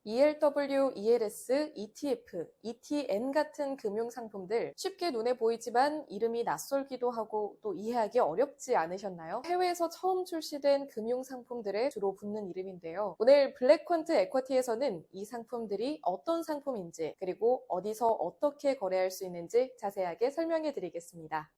ELW, ELS, ETF, ETN 같은 금융 상품들 쉽게 눈에 보이지만 이름이 낯설기도 하고 또 이해하기 어렵지 않으셨나요? 해외에서 처음 출시된 금융 상품들에 주로 붙는 이름인데요. 오늘 블랙퀀트 에쿼티에서는 이 상품들이 어떤 상품인지 그리고 어디서 어떻게 거래할 수 있는지 자세하게 설명해 드리겠습니다.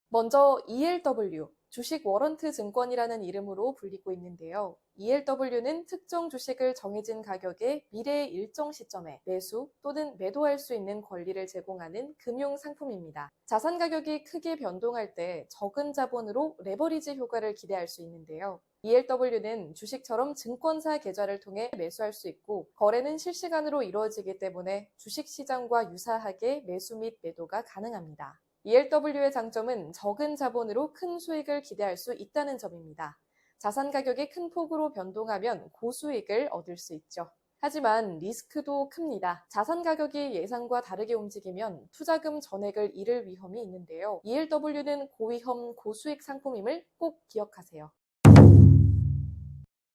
먼저 ELW, 주식 워런트 증권이라는 이름으로 불리고 있는데요. ELW는 특정 주식을 정해진 가격에 미래의 일정 시점에 매수 또는 매도할 수 있는 권리를 제공하는 금융 상품입니다. 자산 가격이 크게 변동할 때 적은 자본으로 레버리지 효과를 기대할 수 있는데요. ELW는 주식처럼 증권사 계좌를 통해 매수할 수 있고 거래는 실시간으로 이루어지기 때문에 주식시장과 유사하게 매수 및 매도가 가능합니다. ELW의 장점은 적은 자본으로 큰 수익을 기대할 수 있다는 점입니다. 자산 가격이 큰 폭으로 변동하면 고수익을 얻을 수 있죠. 하지만 리스크도 큽니다. 자산 가격이 예상과 다르게 움직이면 투자금 전액을 잃을 위험이 있는데요. ELW는 고위험, 고수익 상품임을 꼭 기억하세요.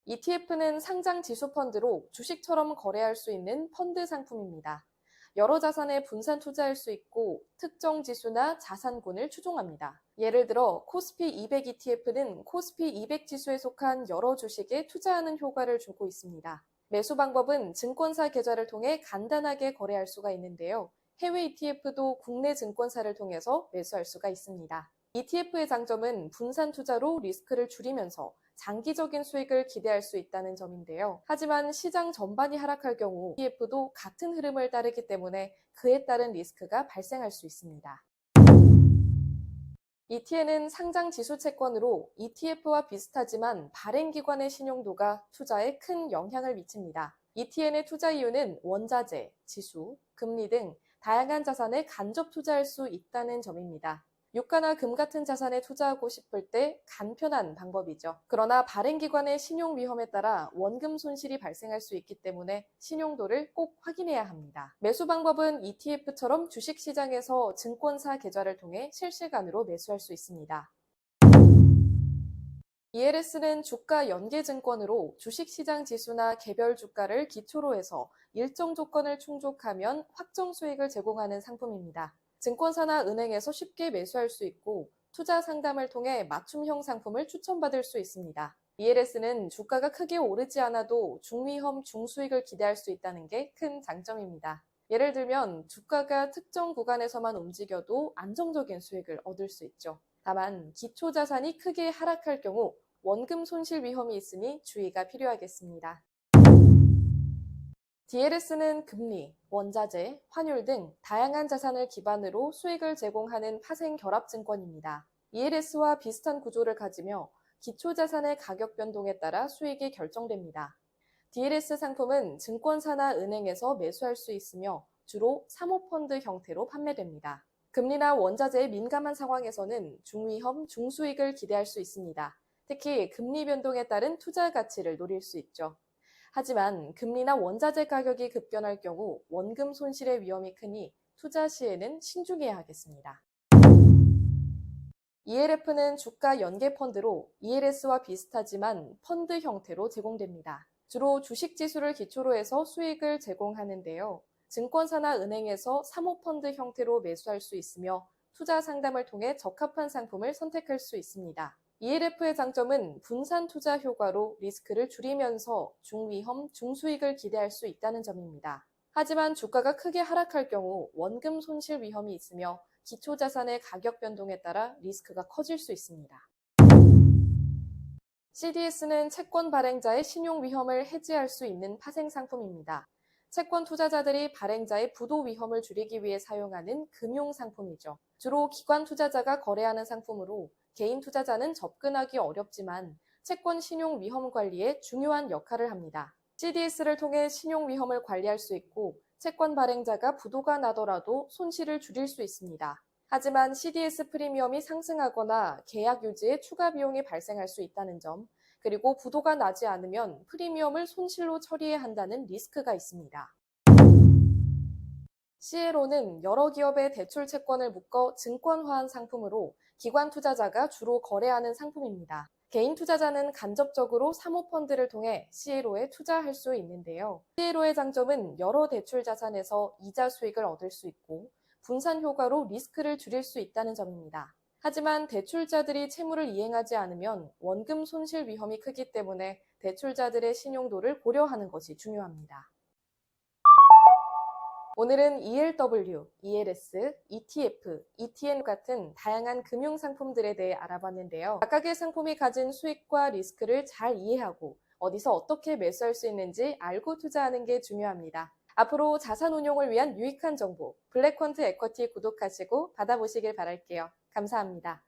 ETF는 상장 지수 펀드로 주식처럼 거래할 수 있는 펀드 상품입니다. 여러 자산에 분산 투자할 수 있고 특정 지수나 자산군을 추종합니다. 예를 들어 코스피 200 ETF는 코스피 200 지수에 속한 여러 주식에 투자하는 효과를 주고 있습니다. 매수 방법은 증권사 계좌를 통해 간단하게 거래할 수가 있는데요. 해외 ETF도 국내 증권사를 통해서 매수할 수가 있습니다. ETF의 장점은 분산 투자로 리스크를 줄이면서 장기적인 수익을 기대할 수 있다는 점인데요. 하지만 시장 전반이 하락할 경우 ETF도 같은 흐름을 따르기 때문에 그에 따른 리스크가 발생할 수 있습니다. ETN은 상장 지수 채권으로 ETF와 비슷하지만 발행기관의 신용도가 투자에 큰 영향을 미칩니다. ETN의 투자 이유는 원자재, 지수, 금리 등 다양한 자산에 간접 투자할 수 있다는 점입니다. 유가나 금 같은 자산에 투자하고 싶을 때 간편한 방법이죠. 그러나 발행기관의 신용 위험에 따라 원금 손실이 발생할 수 있기 때문에 신용도를 꼭 확인해야 합니다. 매수 방법은 ETF처럼 주식시장에서 증권사 계좌를 통해 실시간으로 매수할 수 있습니다. ELS는 주가 연계증권으로 주식시장 지수나 개별 주가를 기초로 해서 일정 조건을 충족하면 확정 수익을 제공하는 상품입니다. 증권사나 은행에서 쉽게 매수할 수 있고 투자 상담을 통해 맞춤형 상품을 추천받을 수 있습니다. ELS는 주가가 크게 오르지 않아도 중위험, 중수익을 기대할 수 있다는 게 큰 장점입니다. 예를 들면 주가가 특정 구간에서만 움직여도 안정적인 수익을 얻을 수 있죠. 다만 기초 자산이 크게 하락할 경우 원금 손실 위험이 있으니 주의가 필요하겠습니다. DLS는 금리, 원자재, 환율 등 다양한 자산을 기반으로 수익을 제공하는 파생 결합 증권입니다. ELS와 비슷한 구조를 가지며 기초 자산의 가격 변동에 따라 수익이 결정됩니다. DLS 상품은 증권사나 은행에서 매수할 수 있으며 주로 사모펀드 형태로 판매됩니다. 금리나 원자재에 민감한 상황에서는 중위험, 중수익을 기대할 수 있습니다. 특히 금리 변동에 따른 투자 가치를 노릴 수 있죠. 하지만 금리나 원자재 가격이 급변할 경우 원금 손실의 위험이 크니 투자 시에는 신중해야 하겠습니다. ELF는 주가 연계 펀드로 ELS와 비슷하지만 펀드 형태로 제공됩니다. 주로 주식 지수를 기초로 해서 수익을 제공하는데요. 증권사나 은행에서 사모펀드 형태로 매수할 수 있으며 투자 상담을 통해 적합한 상품을 선택할 수 있습니다. ELF의 장점은 분산 투자 효과로 리스크를 줄이면서 중위험, 중수익을 기대할 수 있다는 점입니다. 하지만 주가가 크게 하락할 경우 원금 손실 위험이 있으며 기초자산의 가격 변동에 따라 리스크가 커질 수 있습니다. CDS는 채권 발행자의 신용 위험을 해지할 수 있는 파생 상품입니다. 채권 투자자들이 발행자의 부도 위험을 줄이기 위해 사용하는 금융 상품이죠. 주로 기관 투자자가 거래하는 상품으로 개인 투자자는 접근하기 어렵지만 채권 신용 위험 관리에 중요한 역할을 합니다. CDS를 통해 신용 위험을 관리할 수 있고 채권 발행자가 부도가 나더라도 손실을 줄일 수 있습니다. 하지만 CDS 프리미엄이 상승하거나 계약 유지에 추가 비용이 발생할 수 있다는 점, 그리고 부도가 나지 않으면 프리미엄을 손실로 처리해야 한다는 리스크가 있습니다. CLO는 여러 기업의 대출 채권을 묶어 증권화한 상품으로 기관 투자자가 주로 거래하는 상품입니다. 개인 투자자는 간접적으로 사모펀드를 통해 CLO에 투자할 수 있는데요. CLO의 장점은 여러 대출 자산에서 이자 수익을 얻을 수 있고 분산 효과로 리스크를 줄일 수 있다는 점입니다. 하지만 대출자들이 채무를 이행하지 않으면 원금 손실 위험이 크기 때문에 대출자들의 신용도를 고려하는 것이 중요합니다. 오늘은 ELW, ELS, ETF, ETN 같은 다양한 금융 상품들에 대해 알아봤는데요. 각각의 상품이 가진 수익과 리스크를 잘 이해하고 어디서 어떻게 매수할 수 있는지 알고 투자하는 게 중요합니다. 앞으로 자산 운용을 위한 유익한 정보, 블랙퀀트 에쿼티 구독하시고 받아보시길 바랄게요. 감사합니다.